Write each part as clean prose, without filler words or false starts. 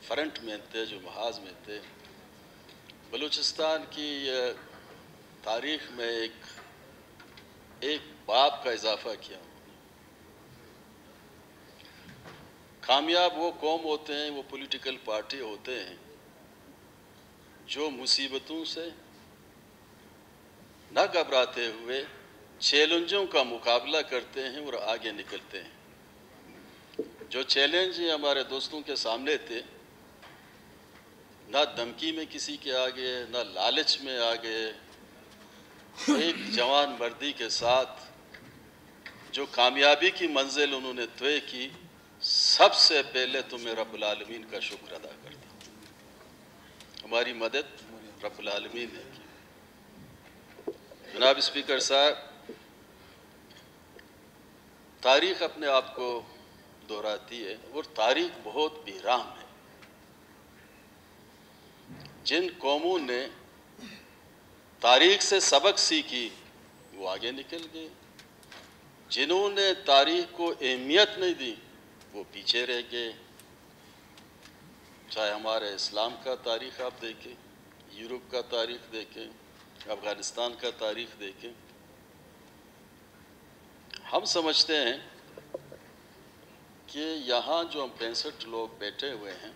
Front میں تھے، جو محاذ میں تھے، بلوچستان کی تاریخ میں ایک باب کا اضافہ کیا. کامیاب وہ قوم ہوتے ہیں، وہ پولیٹیکل پارٹی ہوتے ہیں جو مصیبتوں سے نہ گھبراتے ہوئے چیلنجوں کا مقابلہ کرتے ہیں اور آگے نکلتے ہیں. جو چیلنج ہمارے دوستوں کے سامنے تھے، نہ دھمکی میں کسی کے آگے، نہ لالچ میں آگے، ایک جوان مردی کے ساتھ جو کامیابی کی منزل انہوں نے طے کی، سب سے پہلے تو میں رب العالمین کا شکر ادا کرتا ہوں. ہماری مدد رب العالمین نے کی. جناب اسپیکر صاحب، تاریخ اپنے آپ کو دہراتی ہے اور تاریخ بہت بیرام ہے. جن قوموں نے تاریخ سے سبق سیکھی وہ آگے نکل گئے، جنہوں نے تاریخ کو اہمیت نہیں دی وہ پیچھے رہ گئے. چاہے ہمارے اسلام کا تاریخ آپ دیکھیں، یورپ کا تاریخ دیکھیں، افغانستان کا تاریخ دیکھیں. ہم سمجھتے ہیں کہ یہاں جو ہم 65 لوگ بیٹھے ہوئے ہیں،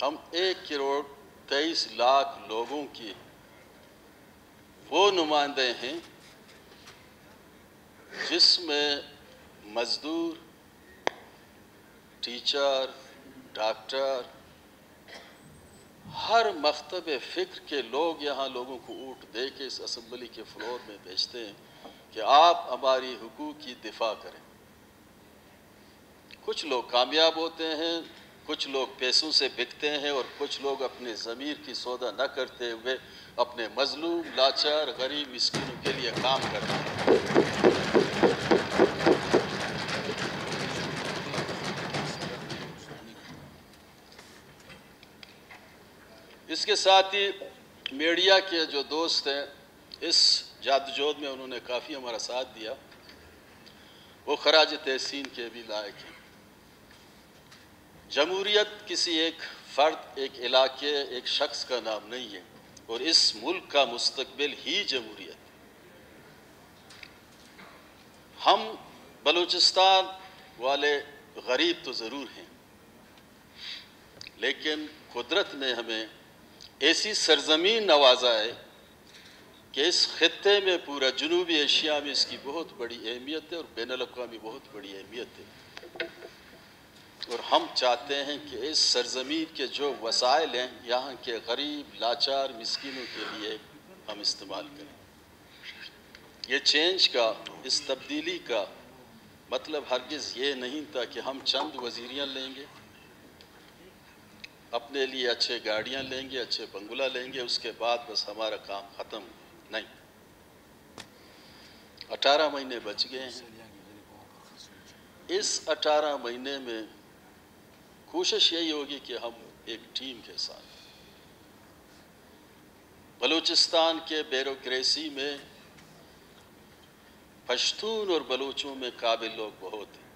ہم 1,23,00,000 لوگوں کی وہ نمائندے ہیں جس میں مزدور، ٹیچر، ڈاکٹر، ہر مکتب فکر کے لوگ یہاں لوگوں کو اونٹ دے کے اس اسمبلی کے فلور میں بھیجتے ہیں کہ آپ ہماری حقوق کی دفاع کریں. کچھ لوگ کامیاب ہوتے ہیں، کچھ لوگ پیسوں سے بکتے ہیں، اور کچھ لوگ اپنے ضمیر کی سودا نہ کرتے ہوئے اپنے مظلوم، لاچار، غریب، مسکینوں کے لیے کام کرتے ہیں. اس کے ساتھ ہی میڈیا کے جو دوست ہیں، اس جادوجہد میں انہوں نے کافی ہمارا ساتھ دیا، وہ خراج تحسین کے بھی لائق ہیں. جمہوریت کسی ایک فرد، ایک علاقے، ایک شخص کا نام نہیں ہے، اور اس ملک کا مستقبل ہی جمہوریت. ہم بلوچستان والے غریب تو ضرور ہیں، لیکن قدرت نے ہمیں ایسی سرزمین نوازا ہے کہ اس خطے میں، پورا جنوبی ایشیا میں اس کی بہت بڑی اہمیت ہے اور بین الاقوامی بہت بڑی اہمیت ہے. اور ہم چاہتے ہیں کہ اس سرزمین کے جو وسائل ہیں یہاں کے غریب، لاچار، مسکینوں کے لیے ہم استعمال کریں. یہ چینج کا، اس تبدیلی کا مطلب ہرگز یہ نہیں تھا کہ ہم چند وزیریاں لیں گے، اپنے لیے اچھے گاڑیاں لیں گے، اچھے بنگلہ لیں گے، اس کے بعد بس ہمارا کام ختم. نہیں، 18 مہینے بچ گئے ہیں. اس 18 مہینے میں کوشش یہی ہوگی کہ ہم ایک ٹیم کے ساتھ بلوچستان کے بیوروکریسی میں، پشتون اور بلوچوں میں قابل لوگ بہت ہیں،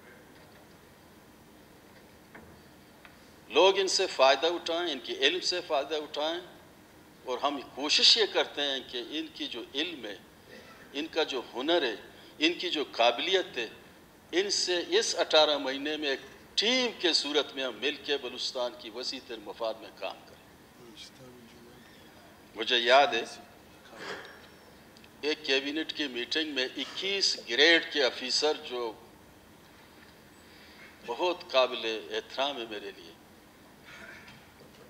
لوگ ان سے فائدہ اٹھائیں، ان کے علم سے فائدہ اٹھائیں. اور ہم کوشش یہ کرتے ہیں کہ ان کی جو علم ہے، ان کا جو ہنر ہے، ان کی جو قابلیت ہے، ان سے اس 18 مہینے میں ایک ٹیم کے صورت میں ہم مل کے بلوچستان کی وسیع تر مفاد میں کام کریں. مجھے یاد ہے ایک کیبنٹ کی میٹنگ میں 21 گریڈ کے افیسر، جو بہت قابل احترام ہے میرے لیے،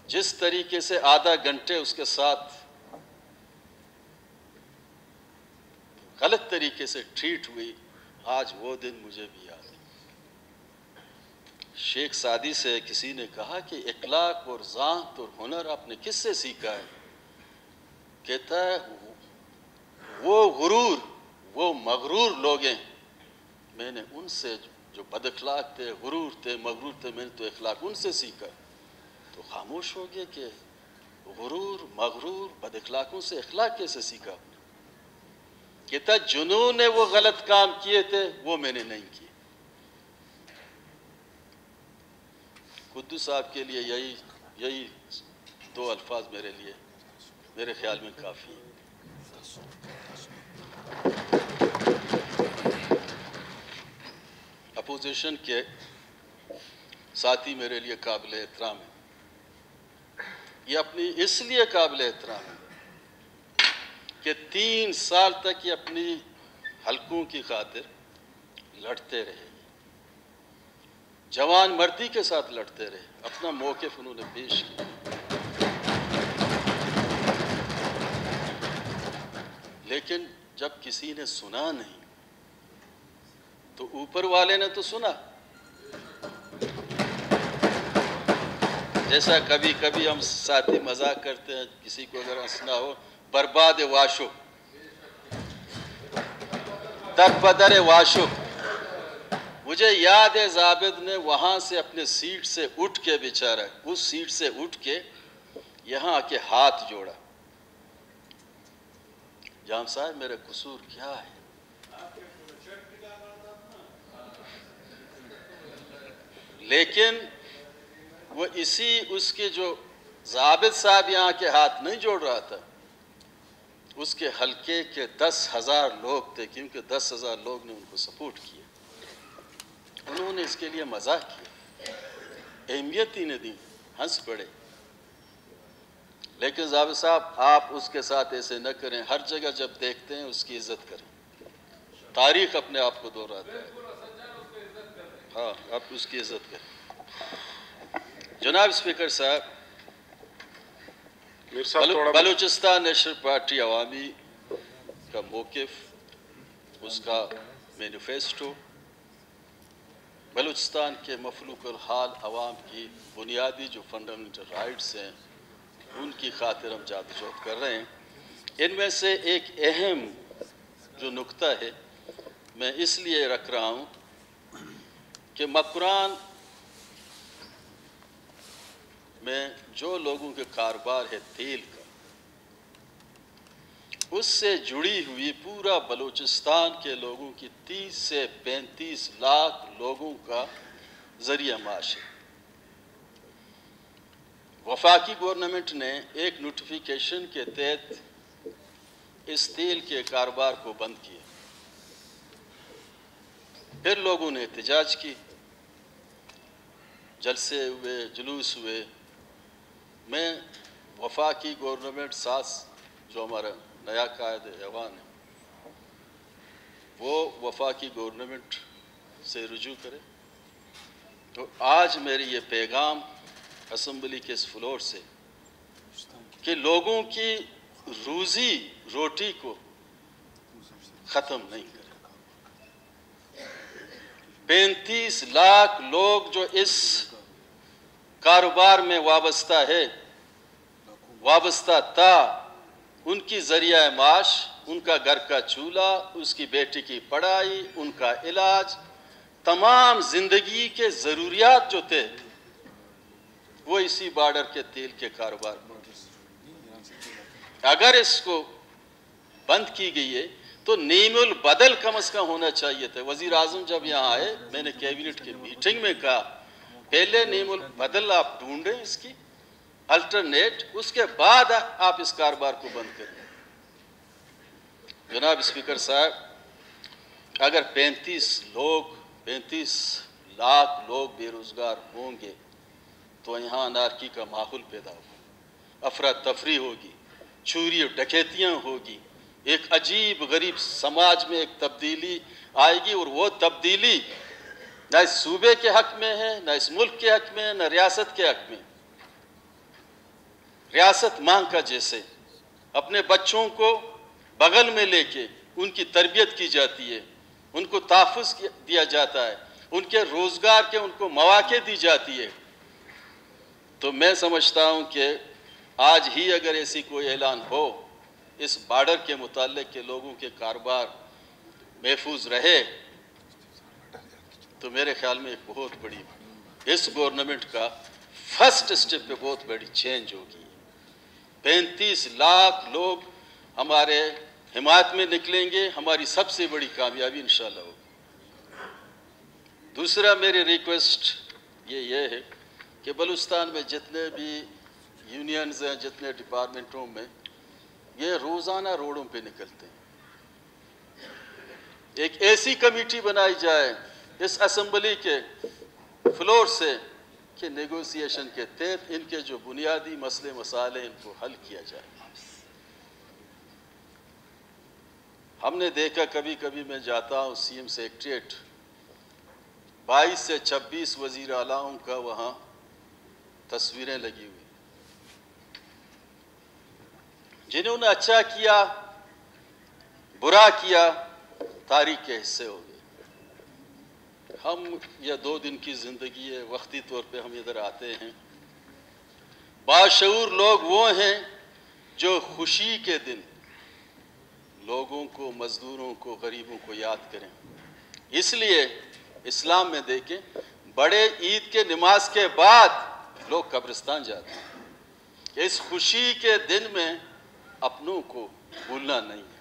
جس طریقے سے آدھا گھنٹے اس کے ساتھ غلط طریقے سے ٹریٹ ہوئی، آج وہ دن مجھے بھی یاد ہے. شیخ سعدی سے کسی نے کہا کہ اخلاق اور ذات اور ہنر آپ نے کس سے سیکھا ہے؟ کہتا ہے وہ غرور، وہ مغرور لوگ ہیں، میں نے ان سے جو بد اخلاق تھے، غرور تھے، مغرور تھے، میں نے تو اخلاق ان سے سیکھا. تو خاموش ہو گئے کہ غرور، مغرور، بد اخلاقوں سے اخلاق کیسے سیکھا؟ کہتا جنہوں نے وہ غلط کام کیے تھے وہ میں نے نہیں کیے. قدوس صاحب کے لیے یہی دو الفاظ میرے خیال میں کافی ہیں۔ اپوزیشن کے ساتھی میرے لیے قابل احترام ہیں، یہ اپنی اس لیے قابل احترام ہے کہ 3 سال تک یہ اپنی حلقوں کی خاطر لڑتے رہے، جوان مردی کے ساتھ لڑتے رہے، اپنا موقف انہوں نے پیش کیا۔ لیکن جب کسی نے سنا نہیں تو اوپر والے نے تو سنا۔ جیسا کبھی کبھی ہم ساتھی مذاق کرتے ہیں، کسی کو اگر ہنسنا ہو، برباد واشو در بدر واشو۔ مجھے یاد ہے ضابط نے وہاں سے اپنے سیٹ سے اٹھ کے بیچارہ اس سیٹ سے اٹھ کے یہاں آ کے ہاتھ جوڑا، جام صاحب میرا قصور کیا ہے؟ لیکن وہ اس کے جو ضابط صاحب یہاں کے ہاتھ نہیں جوڑ رہا تھا، اس کے حلقے کے 10,000 لوگ تھے، کیونکہ 10,000 لوگ نے ان کو سپورٹ کیا، انہوں نے اس کے لیے مزاح کیا، اہمیت ہی نہیں دی، ہنس پڑے۔ لیکن ضابط صاحب آپ اس کے ساتھ ایسے نہ کریں، ہر جگہ جب دیکھتے ہیں اس کی عزت کریں، تاریخ اپنے آپ کو دہراتا ہے، ہاں آپ اس کی عزت کریں۔ جناب اسپیکر صاحب، بلوچستان نیشنل پارٹی عوامی کا موقف، اس کا مینیفیسٹو، بلوچستان کے مفلوق الحال عوام کی بنیادی جو فنڈامنٹل رائٹس ہیں ان کی خاطر ہم جادوجہد کر رہے ہیں۔ ان میں سے ایک اہم جو نکتہ ہے میں اس لیے رکھ رہا ہوں کہ مکران میں جو لوگوں کے کاروبار ہے تیل کا، اس سے جڑی ہوئی پورا بلوچستان کے لوگوں کی 30 سے 35 لاکھ لوگوں کا ذریعہ معاش ہے۔ وفاقی گورنمنٹ نے ایک نوٹیفیکیشن کے تحت اس تیل کے کاروبار کو بند کیا، پھر لوگوں نے احتجاج کی، جلسے ہوئے، جلوس ہوئے۔ میں وفاقی گورنمنٹ جو ہمارا نیا قائد ایوان ہے، وہ وفاقی گورنمنٹ سے رجوع کرے۔ تو آج میری یہ پیغام اسمبلی کے اس فلور سے کہ لوگوں کی روزی روٹی کو ختم نہیں کرے۔ 35 لاکھ لوگ جو اس کاروبار میں وابستہ تھا، ان کی ذریعہ معاش، ان کا گھر کا چولہا، اس کی بیٹی کی پڑھائی، ان کا علاج، تمام زندگی کے ضروریات جو تھے وہ اسی بارڈر کے تیل کے کاروبار میں۔ اگر اس کو بند کی گئی ہے تو نیم البدل کم از کم ہونا چاہیے تھا۔ وزیر اعظم جب یہاں آئے، میں نے کیبنٹ کی میٹنگ میں کہا پہلے نیم البدل آپ ڈھونڈیں اس کی الٹرنیٹ، اس کے بعد آپ اس کاروبار کو بند کریں۔ جناب اسپیکر صاحب، اگر 35 لاکھ لوگ بے روزگار ہوں گے تو یہاں انارکی کا ماحول پیدا ہوگا، افراتفری ہوگی، چوری و ڈکیتیاں ہوگی، ایک عجیب غریب سماج میں ایک تبدیلی آئے گی، اور وہ تبدیلی نہ اس صوبے کے حق میں ہے، نہ اس ملک کے حق میں، نہ ریاست کے حق میں۔ ریاست ماں کا جیسے اپنے بچوں کو بغل میں لے کے ان کی تربیت کی جاتی ہے، ان کو تحفظ دیا جاتا ہے، ان کے روزگار کے ان کو مواقع دی جاتی ہے، تو میں سمجھتا ہوں کہ آج ہی اگر ایسی کوئی اعلان ہو اس بارڈر کے متعلق کہ لوگوں کے کاروبار محفوظ رہے، تو میرے خیال میں ایک بہت بڑی اس گورنمنٹ کا فرسٹ سٹیپ پہ بہت بڑی چینج ہوگی۔ 35 لاکھ لوگ ہمارے حمایت میں نکلیں گے، ہماری سب سے بڑی کامیابی انشاءاللہ ہوگی۔ دوسرا میری ریکویسٹ یہ ہے کہ بلوچستان میں جتنے بھی یونینز ہیں، جتنے ڈپارٹمنٹوں میں، یہ روزانہ روڈوں پہ نکلتے ہیں۔ ایک ایسی کمیٹی بنائی جائے اس اسمبلی کے فلور سے کہ نیگوسیشن کے تحت ان کے جو بنیادی مسئلے مسائل ہیں ان کو حل کیا جائے۔ ہم نے دیکھا، کبھی کبھی میں جاتا ہوں سی ایم سیکریٹریٹ، 22 سے 26 وزیر اعلیٰ کا وہاں تصویریں لگی ہوئی، جنہوں نے اچھا کیا برا کیا تاریخ کے حصے ہو گئے۔ ہم یہ 2 دن کی زندگی ہے، وقتی طور پہ ہم ادھر آتے ہیں۔ باشعور لوگ وہ ہیں جو خوشی کے دن لوگوں کو، مزدوروں کو، غریبوں کو یاد کریں۔ اس لیے اسلام میں دیکھیں، بڑے عید کے نماز کے بعد لوگ قبرستان جاتے ہیں۔ اس خوشی کے دن میں اپنوں کو بھولنا نہیں ہے،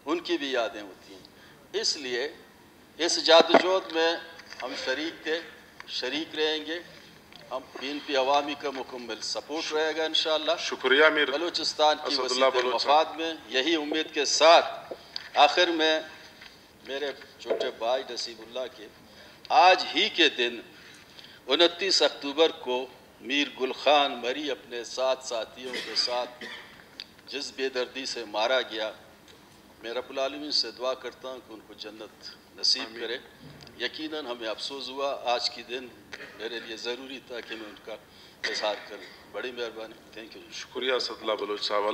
ان کی بھی یادیں ہوتی ہیں۔ اس لیے اس جادوجہد میں ہم شریک تھے، شریک رہیں گے۔ ہم BNP عوامی کا مکمل سپورٹ رہے گا انشاءاللہ۔ شکریہ امیر بلوچستان کی اسد وسیع اللہ بلوچ مفاد میں یہی امید کے ساتھ آخر میں میرے چھوٹے بھائی نصیب اللہ کے آج ہی کے دن 29 اکتوبر کو میر گل خان مری اپنے 7 ساتھیوں کے ساتھ جس بے دردی سے مارا گیا، میں رب العالمین سے دعا کرتا ہوں کہ ان کو جنت نصیب کرے۔ یقیناً ہمیں افسوس ہوا، آج کی دن میرے لیے ضروری تھا کہ میں ان کا اظہار کروں۔ بڑی مہربانی، تھینک یو۔ شکریہ اسد اللہ بلوچ صاحب۔